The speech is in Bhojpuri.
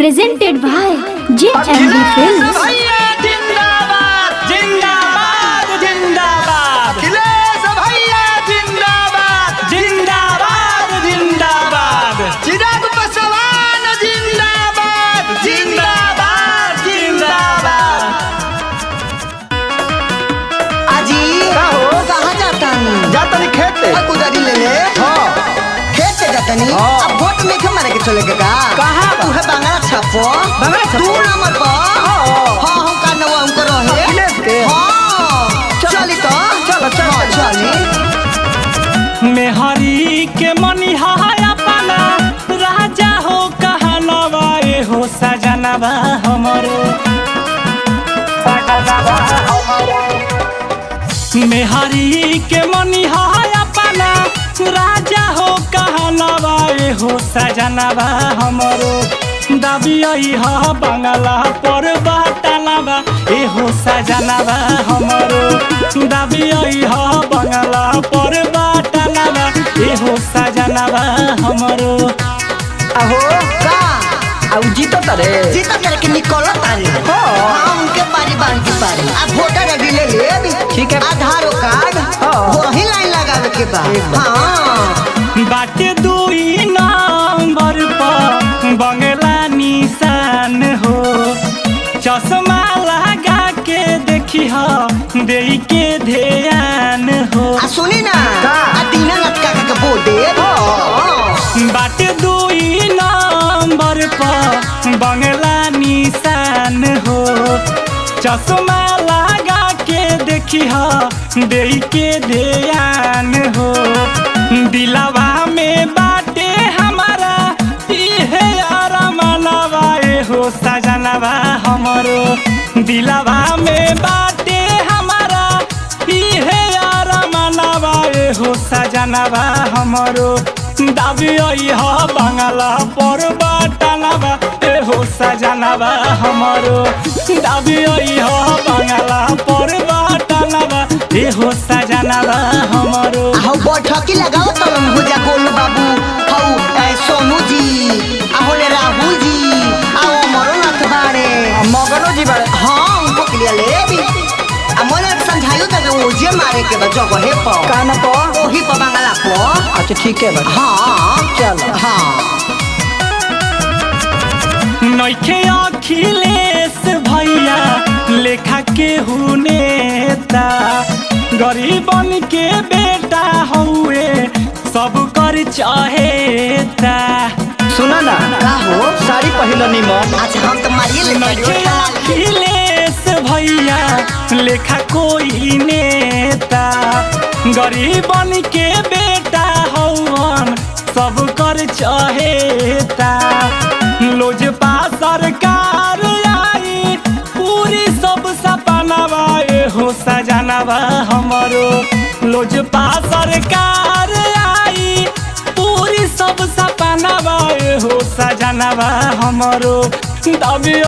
presented by JMD Films. जिंदाबाद जिंदाबाद जिंदाबाद अखिलेश भैया जिंदाबाद जिंदाबाद जिंदाबाद चिराग पासवान जिंदाबाद जिंदाबाद जिंदाबाद। आजी कहाँ जाता जातनी खेत कुदारी ले ले हाँ खेत से जाता नहीं हाँ। अब वोट में क्यों मारे के चले का कहाँ बा? तू है बांगला छापो बांगला छापो? 2 नंबर पर हाँ। हाँ हम का नवा हमको रहे अखिलेश के? हाँ चली तो चलो, चलो, हाँ, चली मेहरी के मनिहाया पाना राजा हो कहनवा ए हो सजनवा हमरो मेहरी के मनिहाया पाना राजा हो कहनवा ए हो सजनवा हमरो दाबियई ह बंगला पर बाटनवा ए हो सजनवा हमरो दाबियई ह बंगला पर बाटनवा ए हो सजनवा हमरो। अहो का अब जीतो तरे जीता करे के निकलो तारे हाँ। हाँ उनके पारी बांध के पारी अब वोटर रेडी ले ले ठीक है। आधार कार्ड हाँ। वही लाइन लगावे के बाद हाँ बाटे 2 नंबर पर बंगला निशान हो चश्मा लगा के देखी हो दे के ध्यान हो आ सुनी ना का? आ दीना लटका के बोल दे बाटे 2 नंबर पर बंगला निशान हो चश्मा लगा के देखी हो दे के ध्यान हो दिलवा में बाटे हमारा इहे अरमानवा ए हो सजनवा हमरो दिलवा में बाटे हमारा इहे अरमानवा ए हो सजनवा हमरो दाबियई ह बंगला पर बाटनवा ए हो सजनवा हमरो दाबियई ह बंगला पर बाटनवा ए हो सजनवा हमरो। आहू बैठकी लगाओ तलम हो जा गोलू बाबू हऊ सोनू जी आहू ले राहुल जी आओ अमरनाथ बाड़े मगनो जी बारे हाँ उनको क्लियर ले भी आ मोने समझायो त वो जे मारे के बच्चों को हे पो काना पो ओही पर बांगला पो अच्छा ठीक है भाई हाँ चलो हाँ नइखे अखिलेश भैया लेखा के हुनेता गरीबन के बेटा हुए सब कर चाहेता सुना ना का हो साड़ी पहिलो निमन अच्छा हम तो मारिए ले नइखे अखिलेश भैया लेखा कोई नेता गरीबन के बेटा हवन सब कर चाहेता लोजपा सरकार आई पूरी सब सपनावा ए हो सजनवा हमरो लोजपा सरकार आई पूरी सब सपनावा ए हो सजनवा हमरो दाबी